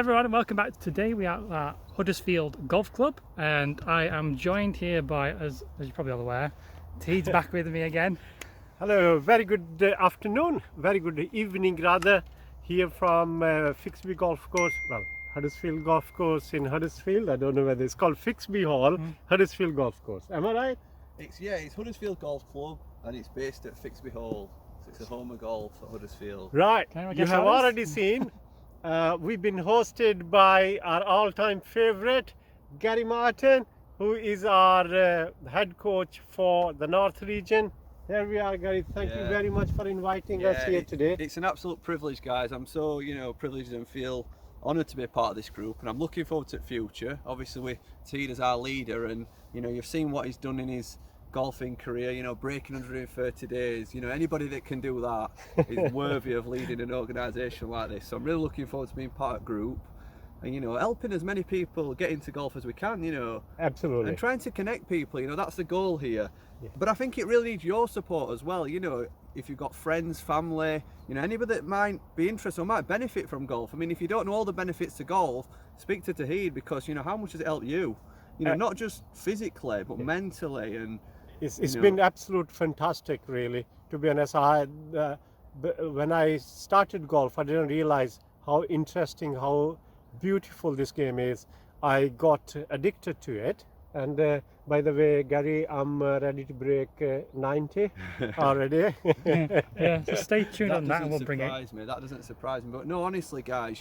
everyone and welcome back. Today we are at Huddersfield Golf Club and I am joined here by, as you're probably all aware, Toheed's back with me again. Hello, very good afternoon, very good evening rather, here from Fixby Golf Course, well, Huddersfield Golf Course in Huddersfield. I don't know whether it's called Fixby Hall, Huddersfield Golf Course. Am I right? It's Huddersfield Golf Club and it's based at Fixby Hall. So it's a home of golf at Huddersfield. Right, you have already seen. We've been hosted by our all-time favorite, Gary Martin, who is our head coach for the North region. Here we are, Gary. Thank you very much for inviting us here today. It's an absolute privilege, guys. I'm so, privileged and feel honoured to be a part of this group, and I'm looking forward to the future. Obviously, with Toheed as our leader, and you've seen what he's done in his golfing career, breaking 130 days. Anybody that can do that is worthy of leading an organisation like this. So I'm really looking forward to being part of the group and helping as many people get into golf as we can. Absolutely. And trying to connect people. That's the goal here. Yeah. But I think it really needs your support as well. If you've got friends, family, anybody that might be interested or might benefit from golf. I mean, if you don't know all the benefits to golf, speak to Toheed, because how much does it help you? Not just physically but mentally. And it's been absolute fantastic, really. To be honest, when I started golf, I didn't realize how interesting, how beautiful this game is. I got addicted to it. And by the way, Gary, I'm ready to break 90 already. yeah, so stay tuned on that and we'll bring it. That doesn't surprise me. But no, honestly, guys,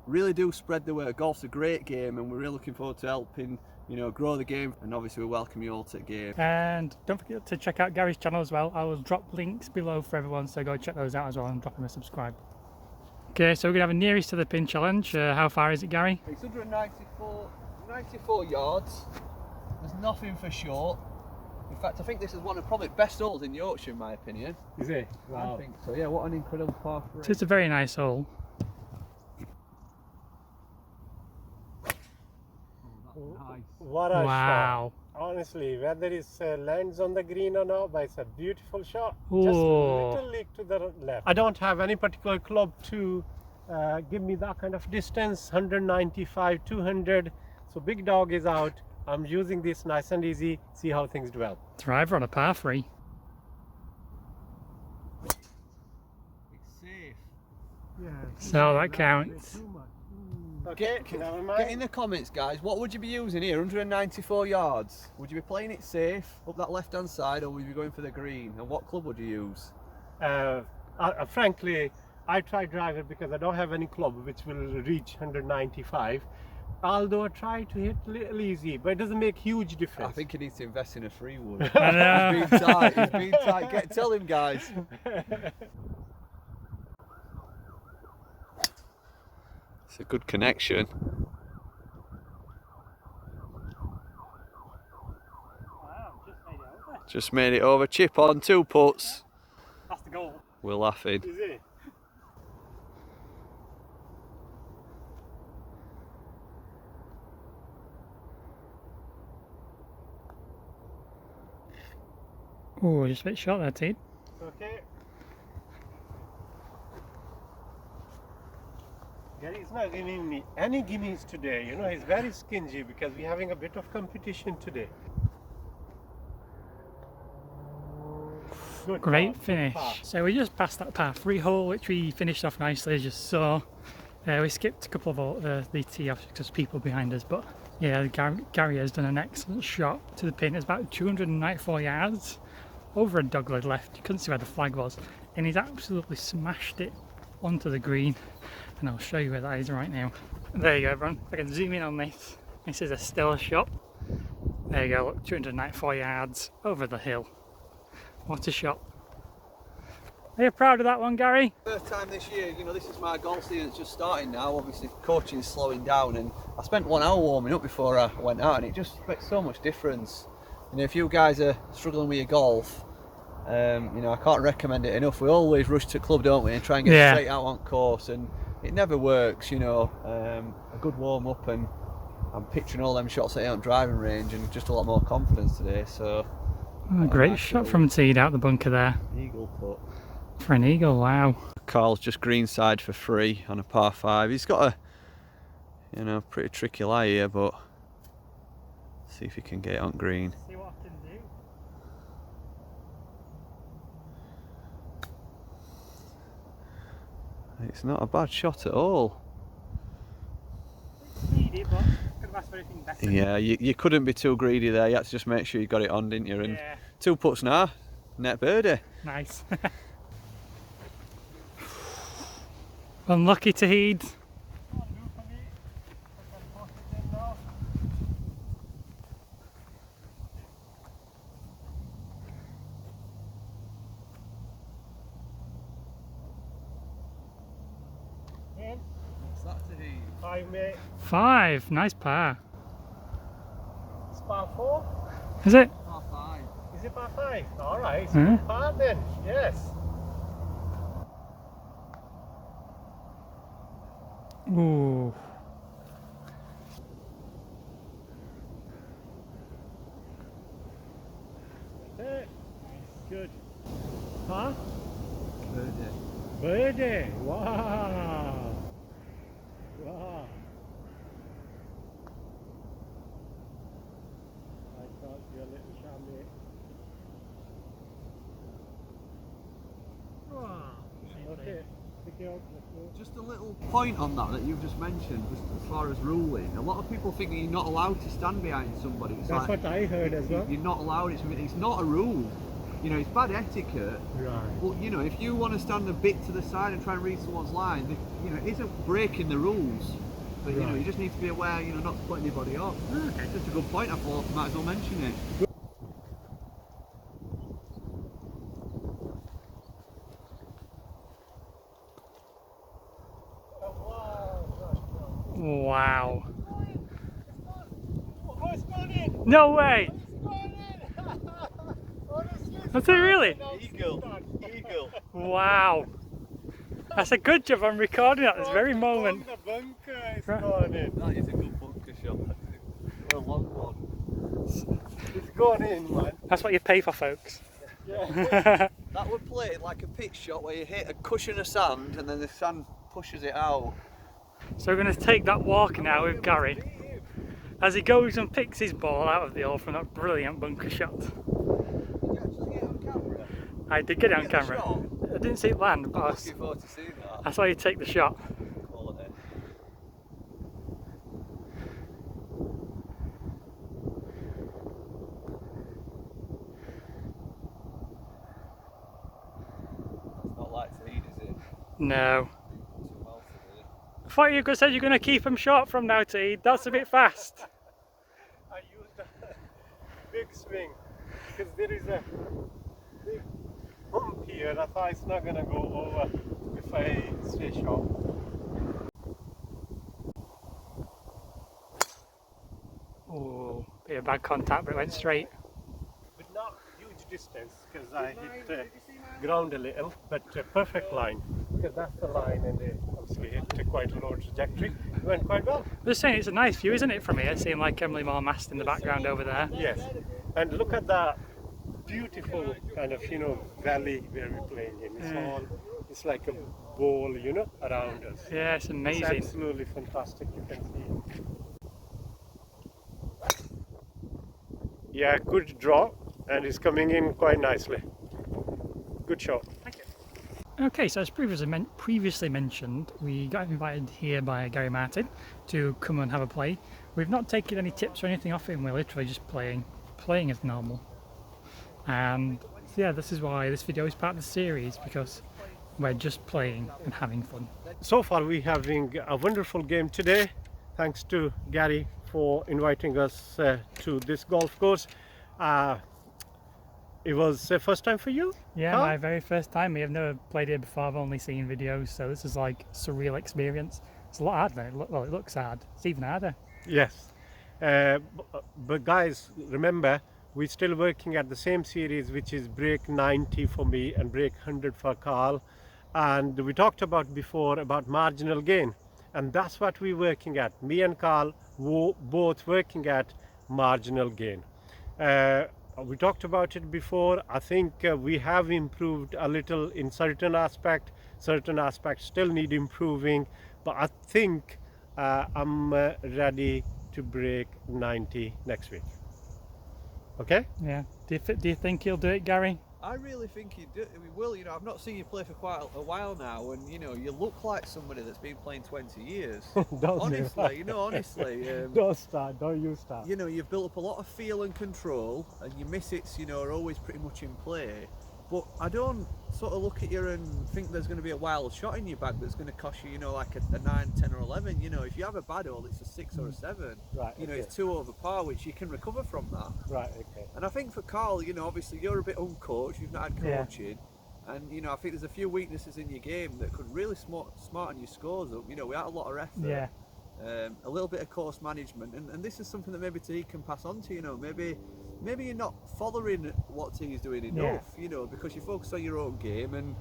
really do spread the word. Golf's a great game and we're really looking forward to helping grow the game, and obviously we welcome you all to the game. And don't forget to check out Gary's channel as well. I will drop links below for everyone, so go check those out as well and drop him a subscribe. Okay, so we're gonna have a nearest to the pin challenge. How far is it, Gary? It's 194 yards. There's nothing for short. In fact, I think this is one of probably the best holes in Yorkshire, in my opinion. Is it? Wow. I think so. Yeah, what an incredible par 3. So it's a very nice hole. What a shot. Honestly, whether it lands on the green or not, but it's a beautiful shot. Ooh. Just a little leak to the left. I don't have any particular club to give me that kind of distance, 195, 200. So big dog is out. I'm using this nice and easy, see how things develop. Driver on a par 3. It's safe. Yeah. So that counts. Okay, never mind. Get in the comments, guys. What would you be using here? 194 yards. Would you be playing it safe up that left-hand side, or would you be going for the green? And what club would you use? Frankly, I try driver because I don't have any club which will reach 195. Although I try to hit a little easy, but it doesn't make huge difference. I think he needs to invest in a free wood. I know. He's been tight. He's been tight. Tell him, guys. It's a good connection. Wow, Just made it over. Chip on, 2 putts. That's the goal. We're laughing. Is it? Oh, just a bit short there, Toheed. Okay. Gary's not giving me any gimmies today. He's very stingy because we're having a bit of competition today. Good Great par, finish. good par. So we just passed that par 3 hole, which we finished off nicely, as you saw. We skipped a couple of the tee off because people behind us, but yeah, Gary has done an excellent shot to the pin. It's about 294 yards. Over a dogleg left, you couldn't see where the flag was, and he's absolutely smashed it onto the green, and I'll show you where that is right now. There you go, everyone. If I can zoom in on this, this is a stellar shot. There you go, look, 294 yards over the hill. What a shot. Are you proud of that one, Gary? First time this year, this is my golf season. It's just starting now. Obviously, coaching's slowing down, and I spent 1 hour warming up before I went out, and it just makes so much difference. If you guys are struggling with your golf, I can't recommend it enough. We always rush to club, don't we, and try and get straight out on course, and it never works. A good warm up, and I'm picturing all them shots at driving range, and just a lot more confidence today. So, great shot from Toheed out the bunker there. Eagle putt. For an eagle, wow. Carl's just greenside for free on a par 5. He's got You know, pretty tricky lie here, but see if you can get it on green. See what I can do. It's not a bad shot at all. It's speedy, but could have asked for anything better. Yeah, you couldn't be too greedy there. You had to just make sure you got it on, didn't you? And Yeah. 2 putts now, net birdie. Nice. Unlucky Toheed. What's that, Toheed? 5, mate. 5, nice par. It's par 4. Is it? Par 5. Is it par 5? All right. It's Huh? good par then. Yes. Ooh. Good. Huh? Birdie. Birdie. Wow. Wow. I thought you a little chamois. Okay. Pick it up. Let's go. Just a little point on that you've just mentioned, just as far as ruling. A lot of people think that you're not allowed to stand behind somebody. It's That's like, what I heard as well. you're not allowed. It's not a rule. You know, it's bad etiquette. Right. But you know, if you want to stand a bit to the side and try and read someone's line, you know, it isn't breaking the rules. But you know, Right. you just need to be aware, you know, not to put anybody off. It's just a good point. I thought might as well mention it. Wow. Oh, it's gone in. No way. It's gone in. Honestly, it's That's it really? Eagle. Wow. That's a good job on recording at this very moment. From the bunker, it's Right. gone in. That is a good bunker shot. A long one. It's gone in, man. That's what you pay for, folks. Yeah. That would play it like a pitch shot where you hit a cushion of sand and then the sand pushes it out. So we're going to take that walk now with Gary as he goes and picks his ball out of the hole from that brilliant bunker shot. Did you actually get it on camera? I did get it on Get the camera. shot? I didn't see it land, but I'm looking forward to seeing that. I saw you take the shot. Quality. It's not like Toheed, is it? No. Too well today. I thought you said you're going to keep him short from now, Toheed. That's a bit fast. I used a big swing because there is a big hump here. I thought it's not gonna go over if I stay short. Oh, bit of bad contact, but it went straight. But not huge distance because I hit ground a little, but perfect line because that's the line, and it obviously hit quite a low trajectory. It went quite well. Just saying, it's a nice view, isn't it, from here? Seeing like Emily Moore mast in the background over there. Yes, and look at that beautiful kind of valley where we're playing in. It's all, it's like a bowl, around us. Yeah, it's amazing. It's absolutely fantastic. You can see. Yeah, good draw, and it's coming in quite nicely. Good shot. Thank you. Okay, so as previously mentioned, we got invited here by Gary Martin to come and have a play. We've not taken any tips or anything off him. We're literally just playing as normal. And yeah, this is why this video is part of the series, because we're just playing and having fun. So far we're having a wonderful game today. Thanks to Gary for inviting us to this golf course. It was the first time for you? Yeah, Huh? my very first time. We have never played here before. I've only seen videos, so this is like a surreal experience. It's a lot harder. Well, it looks hard. It's even harder. Yes. But guys, remember, we're still working at the same series, which is break 90 for me and break 100 for Carl. And we talked about before about marginal gain. And that's what we're working at. Me and Carl both working at marginal gain. We talked about it before. I think we have improved a little in certain aspects still need improving, but I think I'm ready to break 90 next week. Okay? Yeah. Do you think he'll do it, Gary? I really think he will. You know, I've not seen you play for quite a while now, and you know, you look like somebody that's been playing 20 years. Don't honestly, honestly. Don't start. Don't you start. You know, you've built up a lot of feel and control, and your misses, you know, are always pretty much in play. But I don't sort of look at you and think there's going to be a wild shot in your bag that's going to cost you, you know, like a 9, 10 or 11. You know, if you have a bad hole, it's a 6 or a 7. Right, You know, okay. it's 2 over par, which you can recover from that. Right, okay. And I think for Carl, you know, obviously you're a bit uncoached, you've not had coaching. And, you know, I think there's a few weaknesses in your game that could really smarten your scores up. You know, without a lot of effort. Yeah. A little bit of course management. And this is something that maybe Toheed can pass on to, you know. Maybe you're not following what Toheed's doing enough, you know, because you focus on your own game and,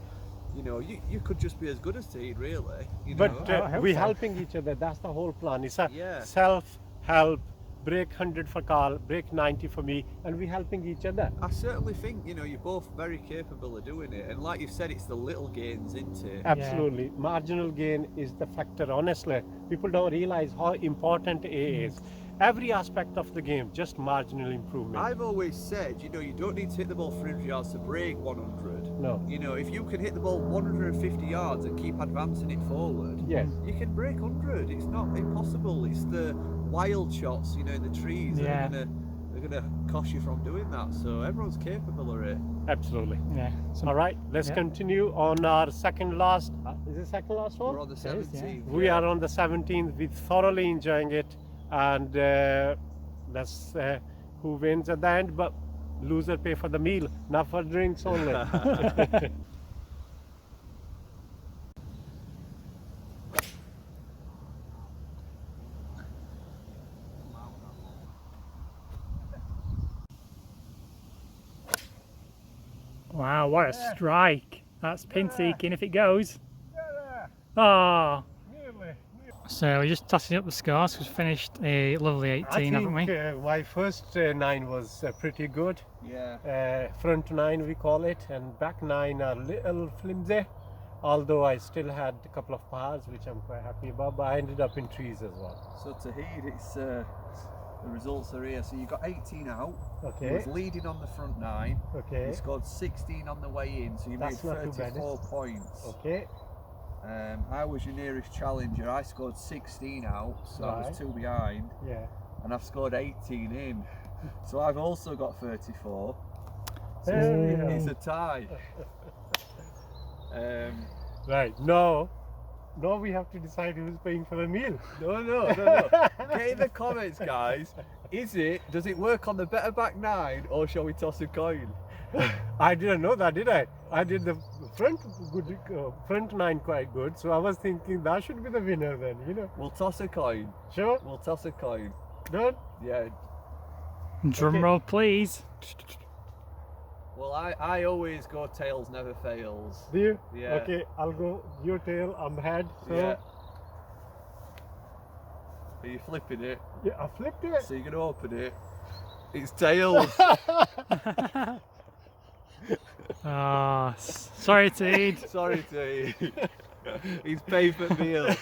you know, you could just be as good as Toheed, really. You know? But we're helping each other. That's the whole plan. It's a Yeah. self-help. Break 100 for Carl, break 90 for me, and we're helping each other. I certainly think, you know, you're both very capable of doing it. And like you said, it's the little gains, isn't it? Absolutely. Marginal gain is the factor, honestly. People don't realize how important A is. Every aspect of the game, just marginal improvement. I've always said, you know, you don't need to hit the ball 300 yards to break 100. No. You know, if you can hit the ball 150 yards and keep advancing it forward, Yes. you can break 100. It's not impossible. It's the wild shots, you know, in the trees that are gonna cost you from doing that. So everyone's capable of it. Absolutely. Yeah. All right, let's continue on our second last. Is it second last one? We're on the is, 17th. We are on the 17th. We're thoroughly enjoying it, and that's who wins at the end. But loser pay for the meal, not for drinks only. Wow, what a strike. That's pin seeking if it goes. Oh. So we're just tossing up the scores. We've finished a lovely 18, haven't we? My first 9 was pretty good. Yeah. Front 9 we call it, and back 9 are little flimsy. Although I still had a couple of pars, which I'm quite happy about, but I ended up in trees as well. So Toheed, it's the results are here. So you got 18 out. Okay. He was leading on the front 9. Okay. He scored 16 on the way in, so you That's made not too bad, 34 points. Okay. I was your nearest challenger. I scored 16 out, so I was 2 behind. Yeah. And I've scored 18 in. So I've also got 34. So it's a tie. Right. No, we have to decide who's paying for the meal. No. Get in the comments, guys. Does it work on the better back 9, or shall we toss a coin? I didn't know that, did I? I did the front 9 quite good, so I was thinking that should be the winner then, you know. We'll toss a coin. Sure? We'll toss a coin. Done? Yeah. Drum roll, please. Well, I always go tails, never fails. Do you? Yeah. Okay, I'll go your tail, I'm head. So Yeah. Are you flipping it? yeah, I flipped it. So you're going to open it. It's tails. Oh, sorry, Toheed. Sorry, Toheed. He's paid for the meal.